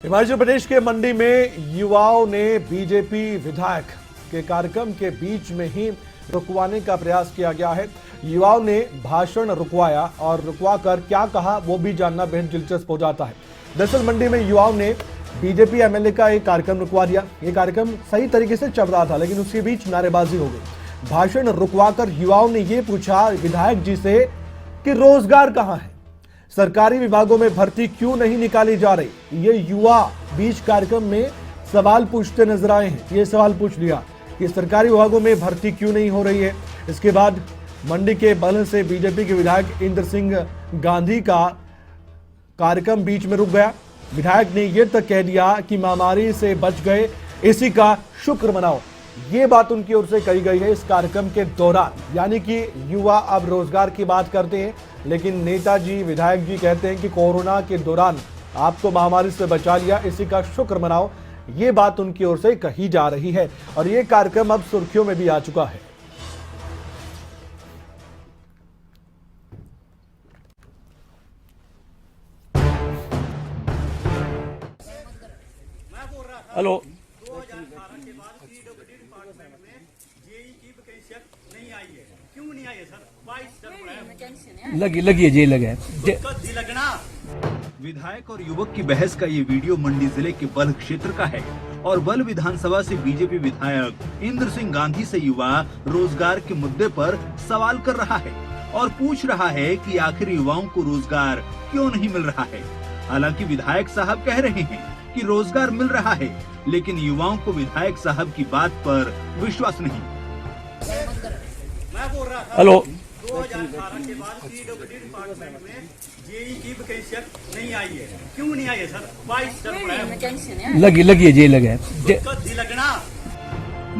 हिमाचल प्रदेश के मंडी में युवाओं ने बीजेपी विधायक के कार्यक्रम के बीच में ही रुकवाने का प्रयास किया गया है। युवाओं ने भाषण रुकवाया और रुकवाकर क्या कहा वो भी जानना बेहद दिलचस्प हो जाता है। दरअसल मंडी में युवाओं ने बीजेपी एमएलए का एक कार्यक्रम रुकवा दिया। ये कार्यक्रम सही तरीके से चल रहा था, लेकिन उसके बीच नारेबाजी हो गई। भाषण रुकवाकर युवाओं ने ये पूछा विधायक जी से कि रोजगार कहाँ है, सरकारी विभागों में भर्ती क्यों नहीं निकाली जा रही। ये युवा बीच कार्यक्रम में सवाल पूछते नजर आए हैं। ये सवाल पूछ लिया कि सरकारी विभागों में भर्ती क्यों नहीं हो रही है। इसके बाद मंडी के बल्ह से बीजेपी के विधायक इंद्र सिंह गांधी का कार्यक्रम बीच में रुक गया। विधायक ने यह तक कह दिया कि महामारी से बच गए, इसी का शुक्र मनाओ। ये बात उनकी ओर से कही गई है इस कार्यक्रम के दौरान। यानी कि युवा अब रोजगार की बात करते हैं, लेकिन नेताजी विधायक जी कहते हैं कि कोरोना के दौरान आपको महामारी से बचा लिया, इसी का शुक्र मनाओ। ये बात उनकी ओर से कही जा रही है और ये कार्यक्रम अब सुर्खियों में भी आ चुका है। हेलो, 2018 के बाद पीडब्ल्यूडी डिपार्टमेंट में जेई की वैकेंसी नहीं आई है। क्यों नहीं आई है सर? 22 चल रहा है, लगी है, जे लगे कद लगना। विधायक और युवक की बहस का ये वीडियो मंडी जिले के बल्ह क्षेत्र का है और बल्ह विधानसभा से बीजेपी विधायक इंद्र सिंह गांधी से युवा रोजगार के मुद्दे पर सवाल कर रहा है और पूछ रहा है कि आखिर युवाओं को रोजगार क्यों नहीं मिल रहा है। हालांकि विधायक साहब कह रहे हैं कि रोजगार मिल रहा है, लेकिन युवाओं को विधायक साहब की बात पर विश्वास नहीं। मैं बोल रहा था हेलो, 2018 के बाद पीडब्ल्यूडी डिपार्टमेंट में जेई की वैकेंसी नहीं आई है। क्यों नहीं आई है सर? 22 चल रहा है, लगी है, जे लगे कद लगना।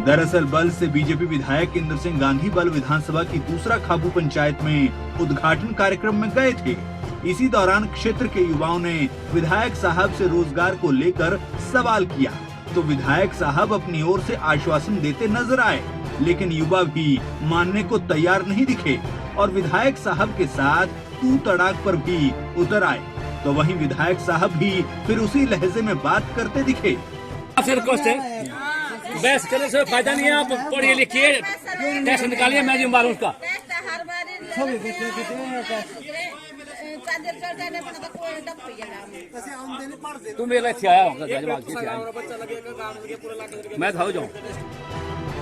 दरअसल बल्ह से बीजेपी विधायक इंद्र सिंह गांधी बल्ह विधानसभा की दूसरा खाबू पंचायत में उद्घाटन कार्यक्रम में गए थे। इसी दौरान क्षेत्र के युवाओं ने विधायक साहब से रोजगार को लेकर सवाल किया तो विधायक साहब अपनी ओर से आश्वासन देते नजर आए, लेकिन युवा भी मानने को तैयार नहीं दिखे और विधायक साहब के साथ तू तड़ाक पर भी उतर आए। तो वहीं विधायक साहब भी फिर उसी लहजे में बात करते दिखे। बहस करने से फायदा नहीं है। आप पढ़िए लिखिए, टेस्ट निकालिए, मैं जिम्मेदार हूँ उसका। तू मेरे लिए आया होगा, मैं था जाऊँ।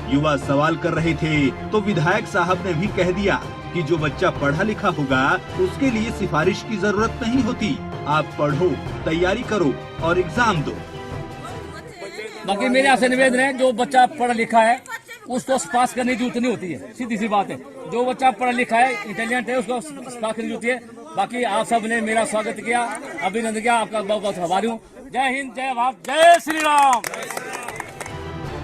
युवा सवाल कर रहे थे तो विधायक साहब ने भी कह दिया कि जो बच्चा पढ़ा लिखा होगा उसके लिए सिफारिश की जरूरत नहीं होती। आप पढ़ो, तैयारी करो और एग्जाम दो। बाकी मेरे यहाँ से निवेदन है, जो बच्चा पढ़ा लिखा है उसको पास करने की जरूरत नहीं होती है। सीधी सी बात है, जो बच्चा पढ़ा लिखा है, इंटेलिजेंट है, उसको पास करने की जरूरत है। बाकी आप सब ने मेरा स्वागत किया, अभिनंदन किया, आपका बहुत बहुत आभारी हूँ। जय हिंद, जय भारत, जय श्री राम।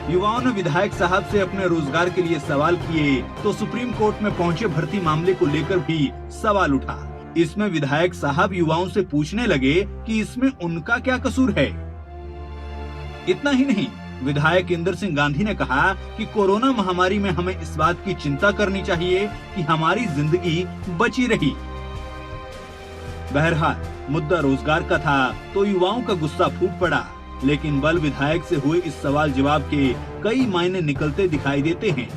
युवाओं ने विधायक साहब से अपने रोजगार के लिए सवाल किए तो सुप्रीम कोर्ट में पहुंचे भर्ती मामले को लेकर भी सवाल उठा। इसमें विधायक साहब युवाओं से पूछने लगे कि इसमें उनका क्या कसूर है। इतना ही नहीं, विधायक इंद्र सिंह गांधी ने कहा कि कोरोना महामारी में हमें इस बात की चिंता करनी चाहिए कि हमारी जिंदगी बची रही। बहरहाल मुद्दा रोजगार का था तो युवाओं का गुस्सा फूट पड़ा, लेकिन बल्ह विधायक से हुए इस सवाल जवाब के कई मायने निकलते दिखाई देते हैं,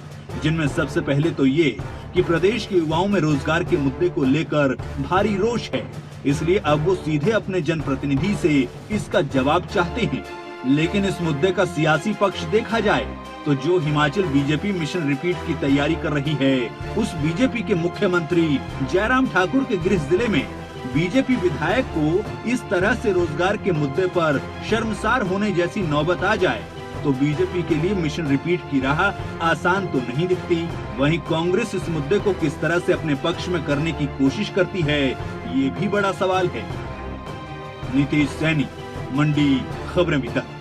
जिनमें सबसे पहले तो ये कि प्रदेश के युवाओं में रोजगार के मुद्दे को लेकर भारी रोष है, इसलिए अब वो सीधे अपने जनप्रतिनिधि से इसका जवाब चाहते हैं। लेकिन इस मुद्दे का सियासी पक्ष देखा जाए तो जो हिमाचल बीजेपी मिशन रिपीट की तैयारी कर रही है, उस बीजेपी के मुख्यमंत्री जयराम ठाकुर के गृह जिले में बीजेपी विधायक को इस तरह से रोजगार के मुद्दे पर शर्मसार होने जैसी नौबत आ जाए तो बीजेपी के लिए मिशन रिपीट की राह आसान तो नहीं दिखती। वहीं कांग्रेस इस मुद्दे को किस तरह से अपने पक्ष में करने की कोशिश करती है, ये भी बड़ा सवाल है। नीतीश सैनी, मंडी खबरें भी तक।